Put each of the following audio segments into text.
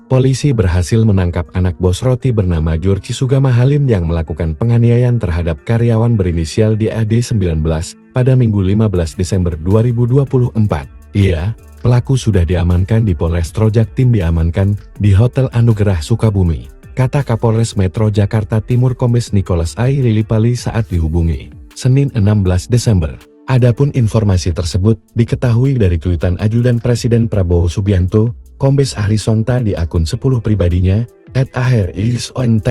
Polisi berhasil menangkap anak bos roti bernama George Sugama Halim yang melakukan penganiayaan terhadap karyawan berinisial DAD 19 pada Minggu 15 Desember 2024. Ia, pelaku sudah diamankan di Polres Trojaktim diamankan di Hotel Anugerah Sukabumi, kata Kapolres Metro Jakarta Timur Kombes Nicholas I. Lilipali saat dihubungi Senin 16 Desember. Adapun informasi tersebut diketahui dari tweetan Ajudan Presiden Prabowo Subianto, Kombes Ahli Sonta di akun 10 pribadinya, @ahrisont.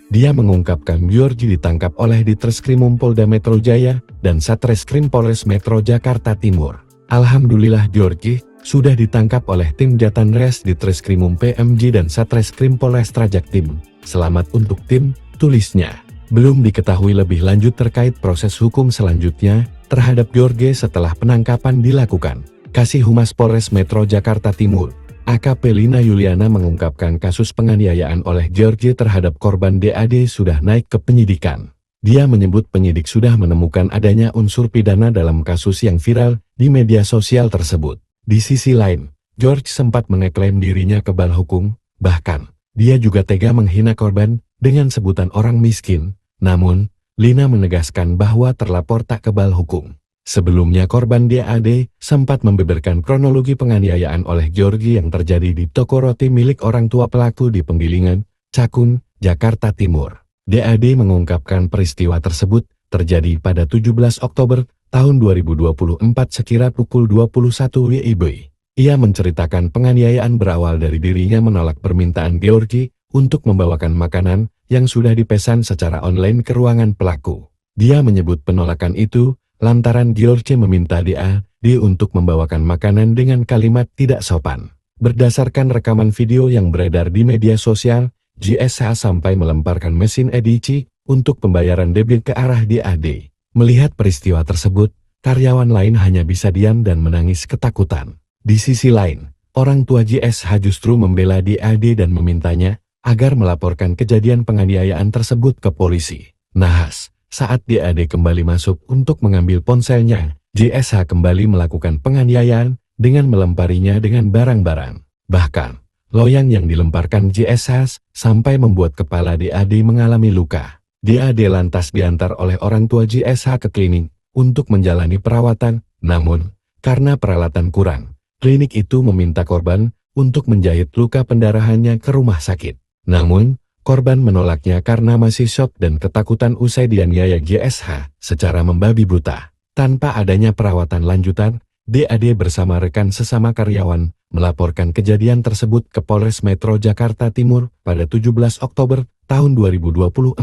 Dia mengungkapkan George ditangkap oleh Ditreskrimum Polda Metro Jaya dan Satreskrim Polres Metro Jakarta Timur. Alhamdulillah George sudah ditangkap oleh tim Jatanres Ditreskrimum PMJ dan Satreskrim Polres Trojaktim. Selamat untuk tim, tulisnya. Belum diketahui lebih lanjut terkait proses hukum selanjutnya terhadap George setelah penangkapan dilakukan. Kasih Humas Polres Metro Jakarta Timur, AKP Lina Yuliana mengungkapkan kasus penganiayaan oleh George terhadap korban DAD sudah naik ke penyidikan. Dia menyebut penyidik sudah menemukan adanya unsur pidana dalam kasus yang viral di media sosial tersebut. Di sisi lain, George sempat mengeklaim dirinya kebal hukum, bahkan dia juga tega menghina korban dengan sebutan orang miskin. Namun, Lina menegaskan bahwa terlapor tak kebal hukum. Sebelumnya korban DAD sempat membeberkan kronologi penganiayaan oleh George yang terjadi di toko roti milik orang tua pelaku di Penggilingan, Cakun, Jakarta Timur. DAD mengungkapkan peristiwa tersebut terjadi pada 17 Oktober tahun 2024 sekira pukul 21 WIB. Ia menceritakan penganiayaan berawal dari dirinya menolak permintaan George untuk membawakan makanan yang sudah dipesan secara online ke ruangan pelaku. Dia menyebut penolakan itu lantaran George meminta DAD untuk membawakan makanan dengan kalimat tidak sopan. Berdasarkan rekaman video yang beredar di media sosial, JSH sampai melemparkan mesin edc untuk pembayaran debit ke arah DAD. Melihat peristiwa tersebut, karyawan lain hanya bisa diam dan menangis ketakutan. Di sisi lain, orang tua JSH justru membela DAD dan memintanya agar melaporkan kejadian penganiayaan tersebut ke polisi. Nahas, saat DAD kembali masuk untuk mengambil ponselnya, JSH kembali melakukan penganiayaan dengan melemparinya dengan barang-barang. Bahkan, loyang yang dilemparkan JSH sampai membuat kepala DAD mengalami luka. DAD lantas diantar oleh orang tua JSH ke klinik untuk menjalani perawatan, namun karena peralatan kurang, klinik itu meminta korban untuk menjahit luka pendarahannya ke rumah sakit. Namun, korban menolaknya karena masih syok dan ketakutan usai dianiaya JSH secara membabi buta. Tanpa adanya perawatan lanjutan, DAD bersama rekan sesama karyawan melaporkan kejadian tersebut ke Polres Metro Jakarta Timur pada 17 Oktober tahun 2024.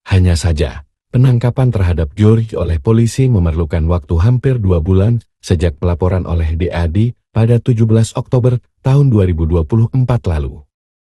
Hanya saja, penangkapan terhadap George oleh polisi memerlukan waktu hampir 2 bulan sejak pelaporan oleh DAD pada 17 Oktober tahun 2024 lalu.